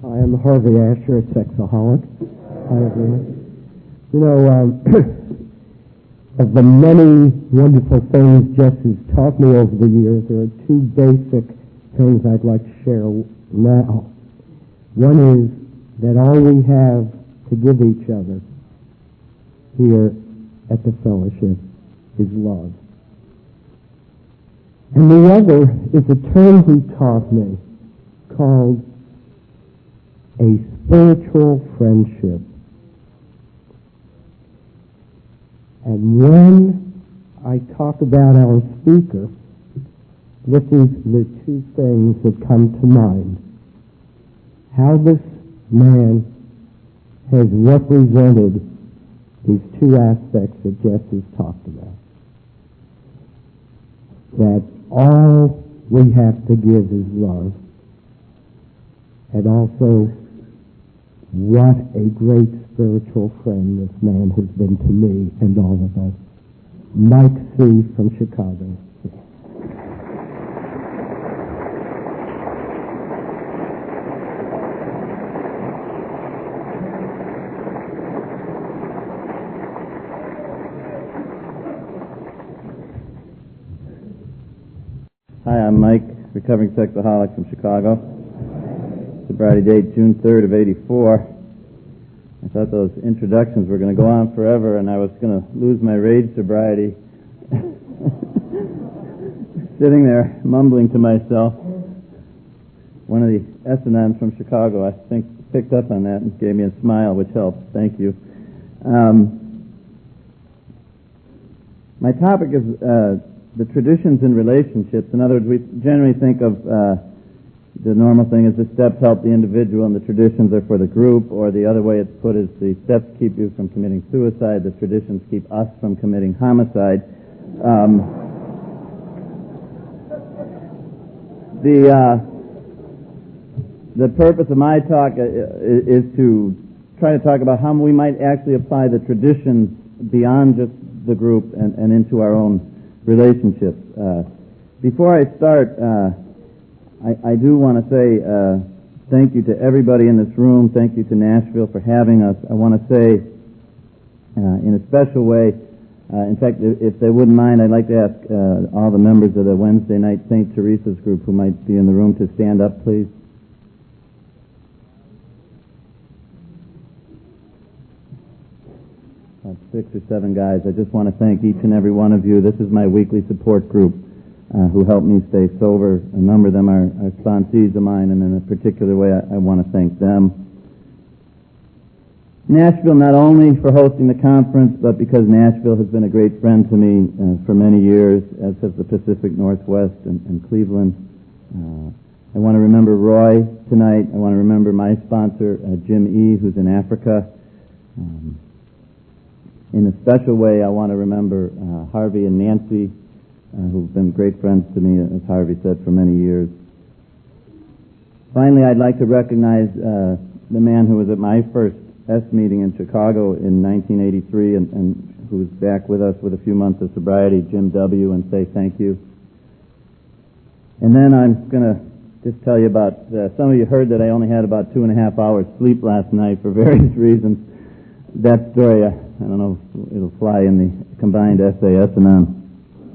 I am Harvey Asher, a sexaholic. Hi, everyone. Of the many wonderful things Jess has taught me over the years, there are two basic things I'd like to share now. One is that all we have to give each other here at the fellowship is love. And the other is a term he taught me called a spiritual friendship. And when I talk about our speaker, this is the two things that come to mind. How this man has represented these two aspects that Jess has talked about. That all we have to give is love. And also, what a great spiritual friend this man has been to me and all of us. Mike C. from Chicago. Hi, I'm Mike, recovering sexaholic from Chicago. Sobriety date June 3rd of '84. I thought those introductions were going to go on forever, and I was going to lose my rage sobriety. Sitting there, mumbling to myself. One of the S&Ms from Chicago, I think, picked up on that and gave me a smile, which helped. Thank you. My topic is the traditions in relationships. In other words, we generally think of the normal thing is the steps help the individual and the traditions are for the group, or the other way it's put is the steps keep you from committing suicide, the traditions keep us from committing homicide. The purpose of my talk is to try to talk about how we might actually apply the traditions beyond just the group and into our own relationships. Before I start, I do want to say thank you to everybody in this room. Thank you to Nashville for having us. I want to say in a special way, in fact, if they wouldn't mind, I'd like to ask all the members of the Wednesday night St. Teresa's group who might be in the room to stand up, please. About 6 or 7 guys. I just want to thank each and every one of you. This is my weekly support group who helped me stay sober. A number of them are sponsees of mine, and in a particular way I want to thank them. Nashville, not only for hosting the conference, but because Nashville has been a great friend to me for many years, as has the Pacific Northwest and Cleveland. I want to remember Roy tonight. I want to remember my sponsor, Jim E., who's in Africa. In a special way, I want to remember Harvey and Nancy, who've been great friends to me, as Harvey said, for many years. Finally, I'd like to recognize the man who was at my first S meeting in Chicago in 1983 and who's back with us with a few months of sobriety, Jim W., and say thank you. And then I'm going to just tell you about, some of you heard that I only had about 2.5 hours sleep last night for various reasons. That story, I don't know if it'll fly in the combined SAS and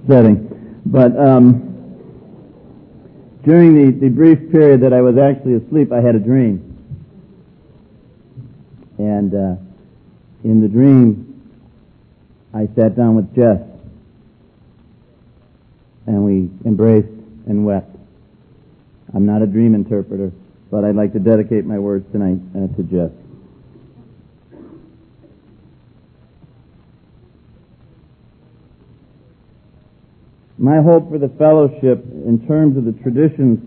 setting. But during the brief period that I was actually asleep, I had a dream. And in the dream, I sat down with Jess, and we embraced and wept. I'm not a dream interpreter, but I'd like to dedicate my words tonight to Jess. My hope for the fellowship in terms of the traditions,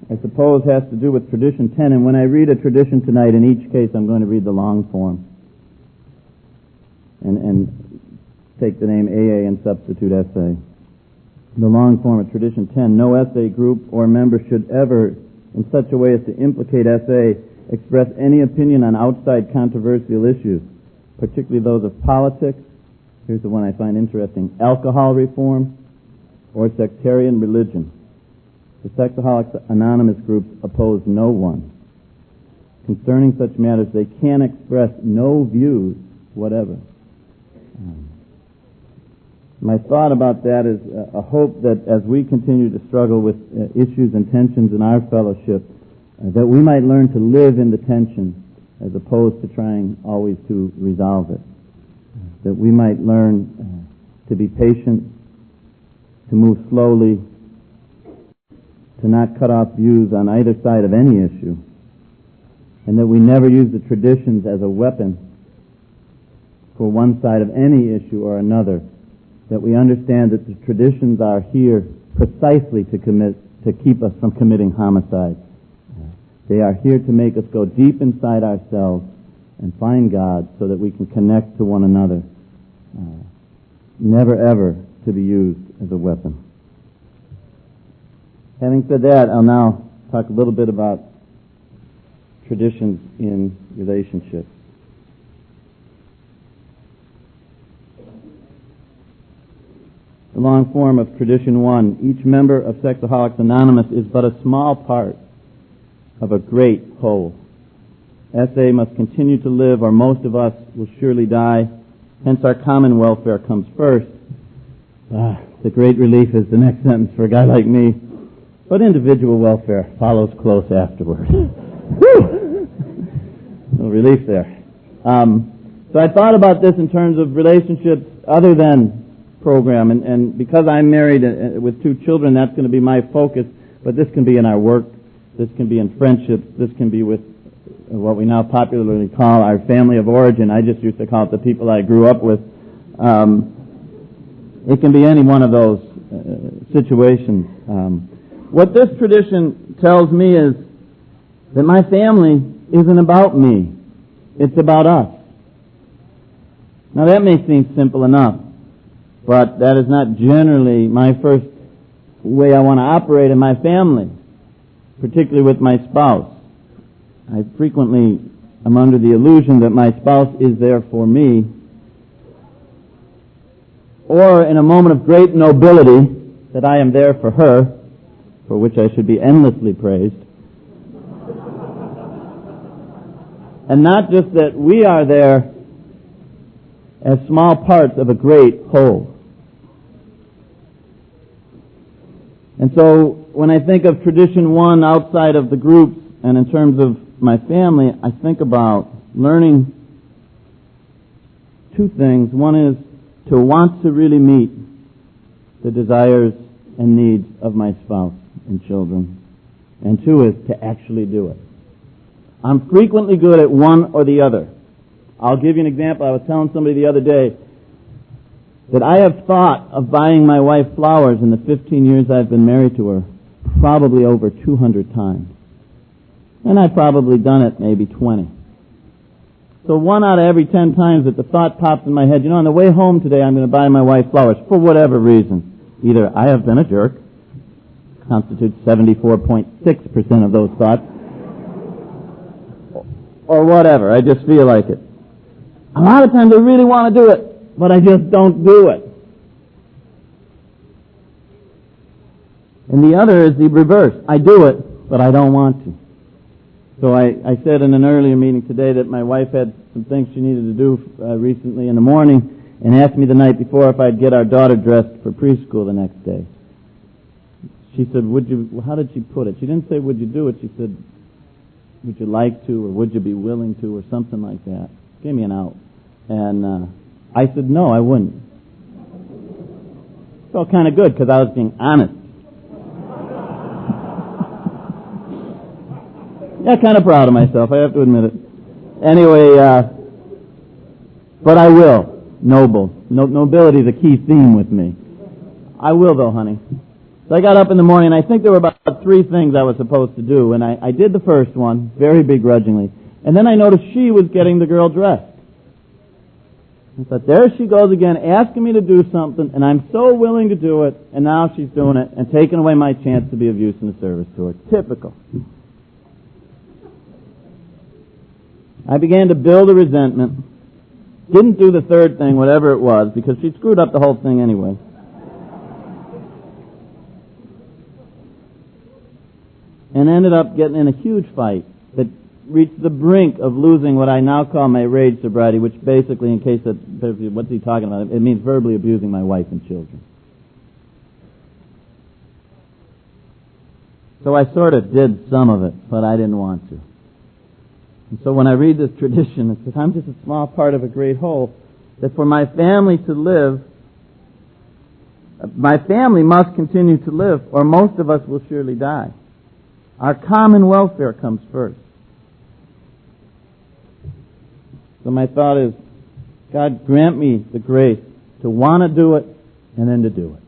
I suppose, has to do with tradition 10. And when I read a tradition tonight, in each case I'm going to read the long form and take the name AA and substitute SA. The long form of tradition 10. No SA group or member should ever, in such a way as to implicate SA, express any opinion on outside controversial issues, particularly those of politics. Here's the one I find interesting. Alcohol reform or sectarian religion. The Sexaholics Anonymous groups oppose no one. concerning such matters, they can express no views whatever. My thought about that is a hope that as we continue to struggle with issues and tensions in our fellowship, that we might learn to live in the tension as opposed to trying always to resolve it. That we might learn to be patient, to move slowly, to not cut off views on either side of any issue, and that we never use the traditions as a weapon for one side of any issue or another, that we understand that the traditions are here precisely to keep us from committing homicide. They are here to make us go deep inside ourselves and find God so that we can connect to one another. Never ever to be used as a weapon. Having said that, I'll now talk a little bit about traditions in relationships. The long form of Tradition 1. Each member of Sexaholics Anonymous is but a small part of a great whole. SA must continue to live, or most of us will surely die. Hence our common welfare comes first. The great relief is the next sentence for a guy like me. But individual welfare follows close afterward. No relief there. So I thought about this in terms of relationships other than program, and because I'm married with 2 children, that's going to be my focus, but this can be in our work, this can be in friendships, this can be with what we now popularly call our family of origin. I just used to call it the people I grew up with. It can be any one of those situations. What this tradition tells me is that my family isn't about me. It's about us. Now that may seem simple enough, but that is not generally my first way I want to operate in my family, particularly with my spouse. I frequently am under the illusion that my spouse is there for me, or in a moment of great nobility, that I am there for her, for which I should be endlessly praised. And not just that we are there as small parts of a great whole. And so when I think of Tradition 1 outside of the groups and in terms of my family, I think about learning 2 things. One is to want to really meet the desires and needs of my spouse and children. And 2 is to actually do it. I'm frequently good at one or the other. I'll give you an example. I was telling somebody the other day that I have thought of buying my wife flowers in the 15 years I've been married to her probably over 200 times. And I've probably done it maybe 20. So 1 out of every 10 times that the thought pops in my head, on the way home today I'm going to buy my wife flowers for whatever reason. Either I have been a jerk, constitutes 74.6% of those thoughts, or whatever. I just feel like it. A lot of times I really want to do it, but I just don't do it. And the other is the reverse. I do it, but I don't want to. So I said in an earlier meeting today that my wife had some things she needed to do recently in the morning, and asked me the night before if I'd get our daughter dressed for preschool the next day. She said, how did she put it? She didn't say, would you do it? She said, would you like to, or would you be willing to, or something like that. Gave me an out. And I said, no, I wouldn't. Felt kind of good because I was being honest. Yeah, kind of proud of myself, I have to admit it. Anyway, but I will. Nobility is a key theme with me. I will though, honey. So I got up in the morning, and I think there were about 3 things I was supposed to do, and I did the first one, very begrudgingly. And then I noticed she was getting the girl dressed. I thought, there she goes again, asking me to do something, and I'm so willing to do it, and now she's doing it, and taking away my chance to be of use and of service to her. Typical. I began to build a resentment. Didn't do the third thing, whatever it was, because she screwed up the whole thing anyway. And ended up getting in a huge fight that reached the brink of losing what I now call my rage sobriety, which basically, in case that, what's he talking about? It means verbally abusing my wife and children. So I sort of did some of it, but I didn't want to. And so when I read this tradition, it says, I'm just a small part of a great whole, that for my family to live, my family must continue to live, or most of us will surely die. Our common welfare comes first. So my thought is, God grant me the grace to want to do it and then to do it.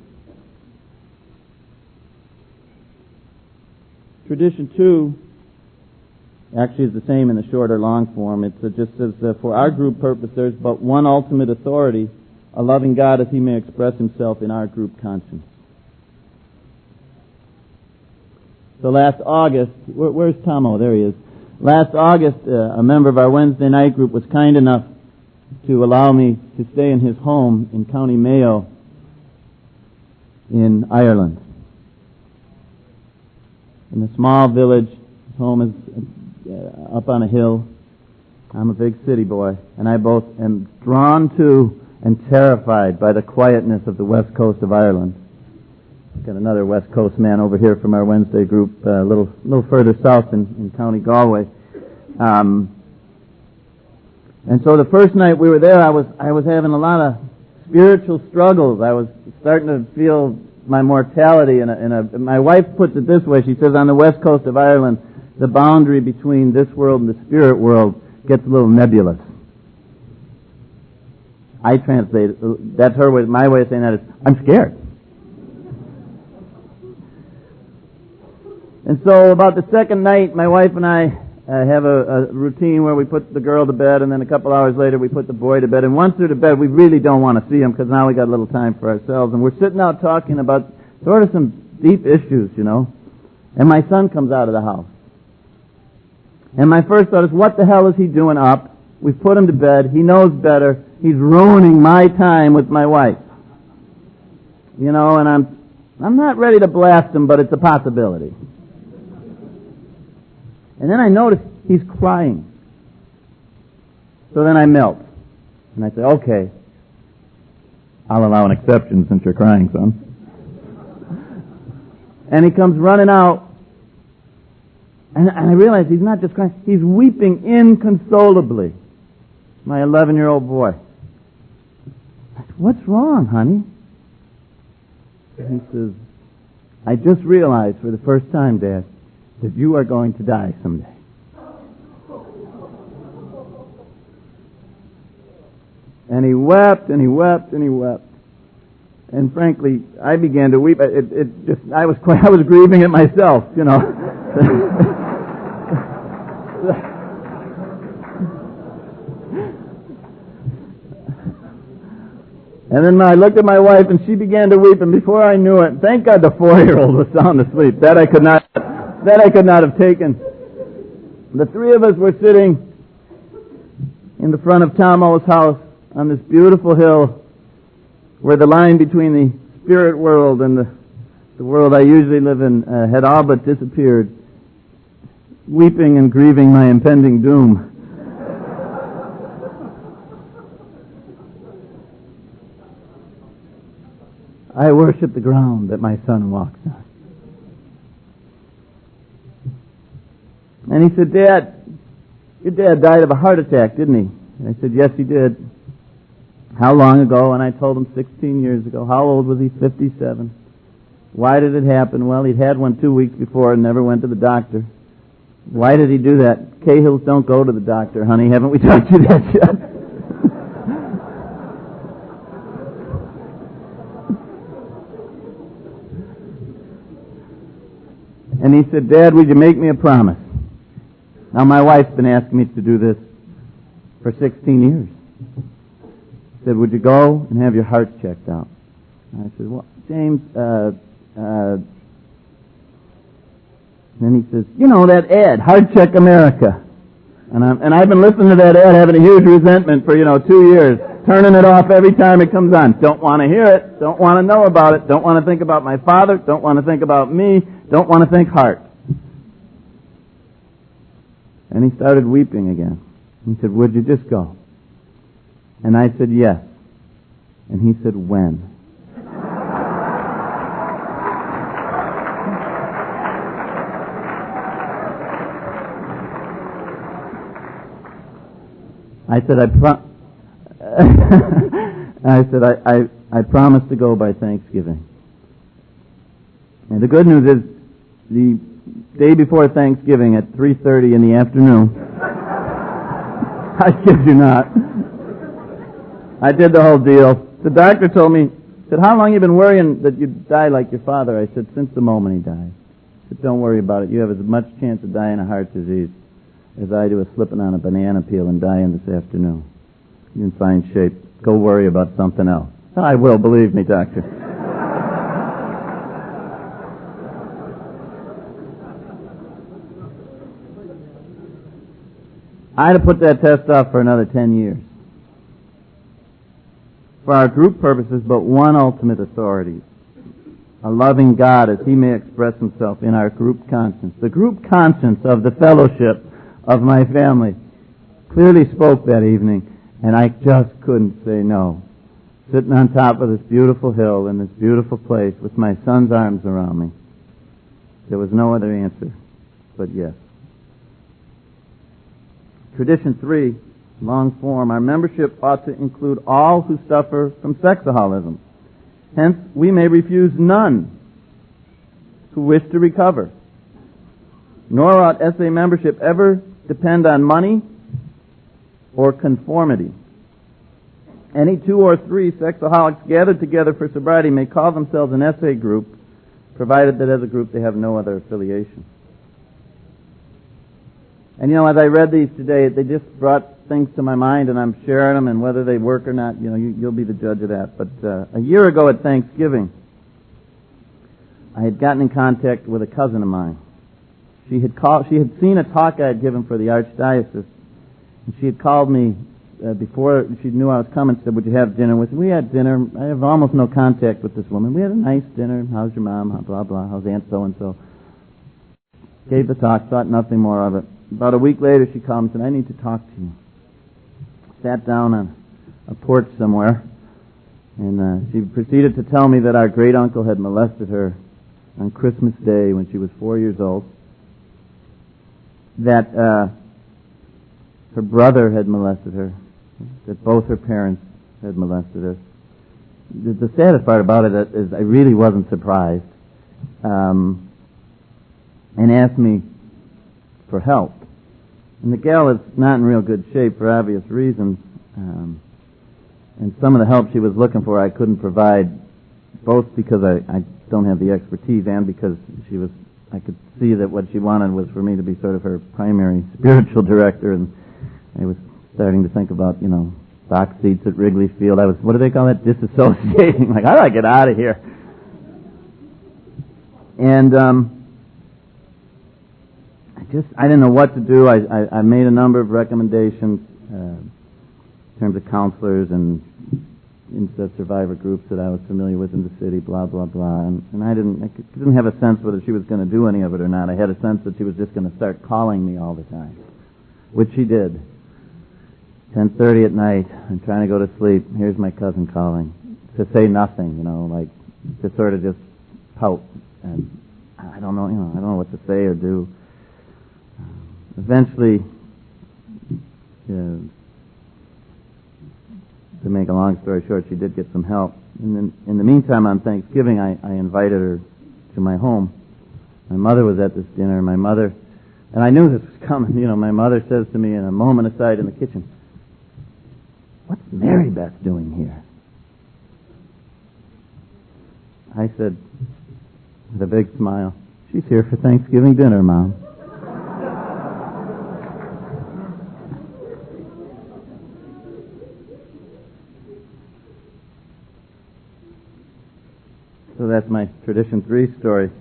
Tradition 2 actually is the same in the short or long form. It just says, for our group purpose, there's but one ultimate authority, a loving God as He may express Himself in our group conscience. So last August, where's Tom? Oh, there he is. Last August, a member of our Wednesday night group was kind enough to allow me to stay in his home in County Mayo in Ireland. In a small village, his home is up on a hill. I'm a big city boy, and I both am drawn to and terrified by the quietness of the west coast of Ireland. Got another West Coast man over here from our Wednesday group, a little further south in County Galway. And so the first night we were there, I was having a lot of spiritual struggles. I was starting to feel my mortality. My wife puts it this way. She says, on the west coast of Ireland, the boundary between this world and the spirit world gets a little nebulous. I translate it. That's her way. My way of saying that is, I'm scared. And so about the second night, my wife and I have a routine where we put the girl to bed, and then a couple hours later we put the boy to bed. And once they're to bed, we really don't want to see them because now we got a little time for ourselves. And we're sitting out talking about sort of some deep issues, you know. And my son comes out of the house. And my first thought is, what the hell is he doing up? We've put him to bed. He knows better. He's ruining my time with my wife. You know, and I'm not ready to blast him, but it's a possibility. And then I notice he's crying. So then I melt. And I say, okay, I'll allow an exception since you're crying, son. And he comes running out. And I realize he's not just crying, he's weeping inconsolably. My 11-year-old boy. I said, what's wrong, honey? And he says, I just realized for the first time, Dad, that you are going to die someday. And he wept, and he wept, and he wept. And frankly, I began to weep. I was grieving it myself, you know. And then I looked at my wife, and she began to weep, and before I knew it, thank God the 4-year-old was sound asleep. That I could not have taken. The three of us were sitting in the front of Tom O's house on this beautiful hill where the line between the spirit world and the world I usually live in had all but disappeared, weeping and grieving my impending doom. I worship the ground that my son walks on. And he said, Dad, your dad died of a heart attack, didn't he? And I said, yes, he did. How long ago? And I told him 16 years ago. How old was he? 57. Why did it happen? Well, he'd had one 2 weeks before and never went to the doctor. Why did he do that? Cahills don't go to the doctor, honey. Haven't we taught you that yet? And he said, Dad, would you make me a promise? Now, my wife's been asking me to do this for 16 years. He said, would you go and have your heart checked out? And I said, well, James, then he says, you know, that ad, Heart Check America. And I've been listening to that ad, having a huge resentment for, 2 years, turning it off every time it comes on. Don't want to hear it, don't want to know about it, don't want to think about my father, don't want to think about me, don't want to think heart. And he started weeping again. He said, "Would you just go?" And I said, "Yes." And he said, "When?" I said, I promise to go by Thanksgiving. And the good news is, the day before Thanksgiving at 3:30 in the afternoon, I kid you not, I did the whole deal. The doctor told me, said, "How long have you been worrying that you'd die like your father?" I said, "Since the moment he died." He said, "Don't worry about it. You have as much chance of dying of heart disease as I do of slipping on a banana peel and dying this afternoon. You're in fine shape. Go worry about something else." "I will, believe me, doctor." I had to put that test off for another 10 years. For our group purposes, but one ultimate authority, a loving God as He may express Himself in our group conscience. The group conscience of the fellowship of my family clearly spoke that evening, and I just couldn't say no. Sitting on top of this beautiful hill in this beautiful place with my son's arms around me, there was no other answer but yes. Tradition 3, long form, our membership ought to include all who suffer from sexaholism. Hence, we may refuse none who wish to recover. Nor ought SA membership ever depend on money or conformity. Any 2 or 3 sexaholics gathered together for sobriety may call themselves an SA group, provided that as a group they have no other affiliation. And as I read these today, they just brought things to my mind, and I'm sharing them, and whether they work or not, you'll be the judge of that. But a year ago at Thanksgiving, I had gotten in contact with a cousin of mine. She had seen a talk I had given for the Archdiocese, and she had called me before she knew I was coming. She said, "Would you have dinner with me?" We had dinner. I have almost no contact with this woman. We had a nice dinner. "How's your mom? Blah, blah. How's Aunt so-and-so?" Gave the talk, thought nothing more of it. About a week later, she called me and said, "I need to talk to you." Sat down on a porch somewhere, and she proceeded to tell me that our great-uncle had molested her on Christmas Day when she was 4 years old, that her brother had molested her, that both her parents had molested her. The saddest part about it is I really wasn't surprised, and asked me for help. And the gal is not in real good shape for obvious reasons, and some of the help she was looking for I couldn't provide, both because I don't have the expertise and because I could see that what she wanted was for me to be sort of her primary spiritual director, and I was starting to think about, box seats at Wrigley Field. I was, what do they call that, disassociating, like, how do I get out of here? And I didn't know what to do. I made a number of recommendations in terms of counselors and incest survivor groups that I was familiar with in the city, blah, blah, blah. And I didn't have a sense whether she was going to do any of it or not. I had a sense that she was just going to start calling me all the time, which she did. 10:30 at night, I'm trying to go to sleep. Here's my cousin calling to say nothing, like to sort of just pout. And I don't know what to say or do. Eventually, to make a long story short, she did get some help. And then, in the meantime, on Thanksgiving, I invited her to my home. My mother was at this dinner. And I knew this was coming. My mother says to me in a moment aside in the kitchen, "What's Mary Beth doing here?" I said, with a big smile, "She's here for Thanksgiving dinner, Mom." So that's my Tradition 3 story.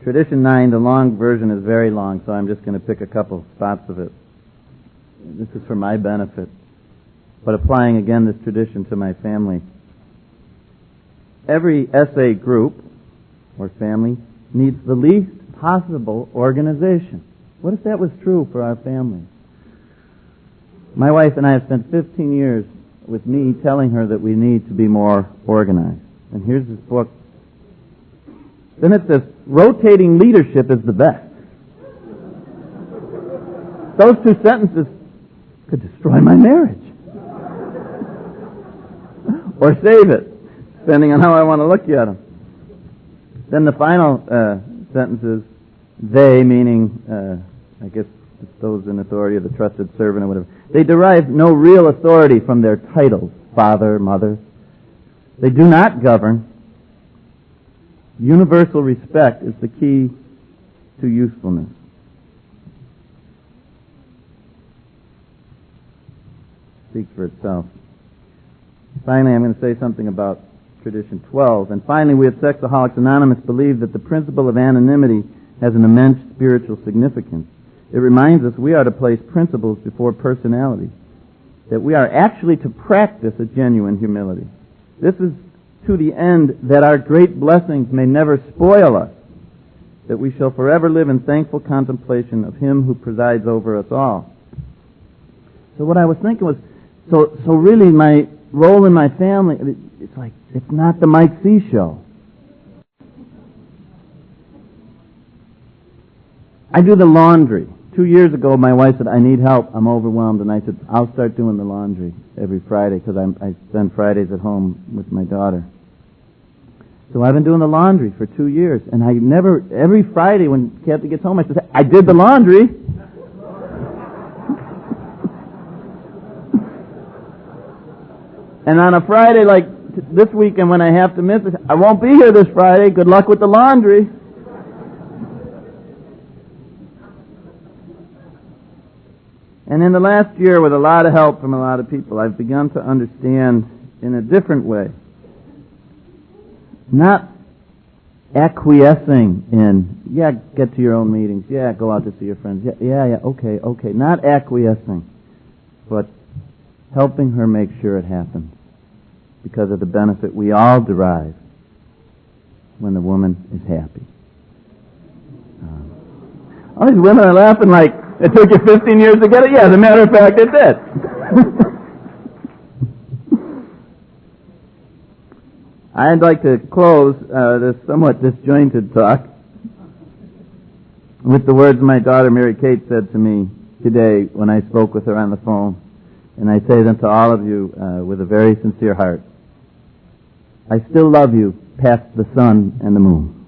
Tradition 9, the long version is very long, so I'm just going to pick a couple spots of it. This is for my benefit, but applying again this tradition to my family. Every SA group or family needs the least possible organization. What if that was true for our family? My wife and I have spent 15 years with me telling her that we need to be more organized. And here's this book. Then it says, rotating leadership is the best. Those two sentences could destroy my marriage. Or save it, depending on how I want to look at them. Then the final sentence is, they, meaning, I guess it's those in authority of the trusted servant or whatever, they derive no real authority from their titles, father, mother. They do not govern. Universal respect is the key to usefulness. Speaks for itself. Finally, I'm going to say something about Tradition 12. And finally, we at Sexaholics Anonymous believe that the principle of anonymity has an immense spiritual significance. It reminds us we are to place principles before personality, that we are actually to practice a genuine humility. This is to the end that our great blessings may never spoil us, that we shall forever live in thankful contemplation of Him who presides over us all. So what I was thinking was, so really my role in my family, it's not the Mike C. show. I do the laundry. 2 years ago, my wife said, I need help. I'm overwhelmed. And I said, I'll start doing the laundry every Friday because I spend Fridays at home with my daughter. So I've been doing the laundry for 2 years. And every Friday when Kathy gets home, I say, I did the laundry. And on a Friday like this weekend when I have to miss it, I won't be here this Friday. Good luck with the laundry. And in the last year, with a lot of help from a lot of people, I've begun to understand in a different way. Not acquiescing in, yeah, get to your own meetings, yeah, go out to see your friends, yeah, okay. Not acquiescing, but helping her make sure it happens because of the benefit we all derive when the woman is happy. All these women are laughing like, it took you 15 years to get it? Yeah, as a matter of fact, it did. I'd like to close this somewhat disjointed talk with the words my daughter Mary Kate said to me today when I spoke with her on the phone. And I say them to all of you with a very sincere heart. I still love you past the sun and the moon.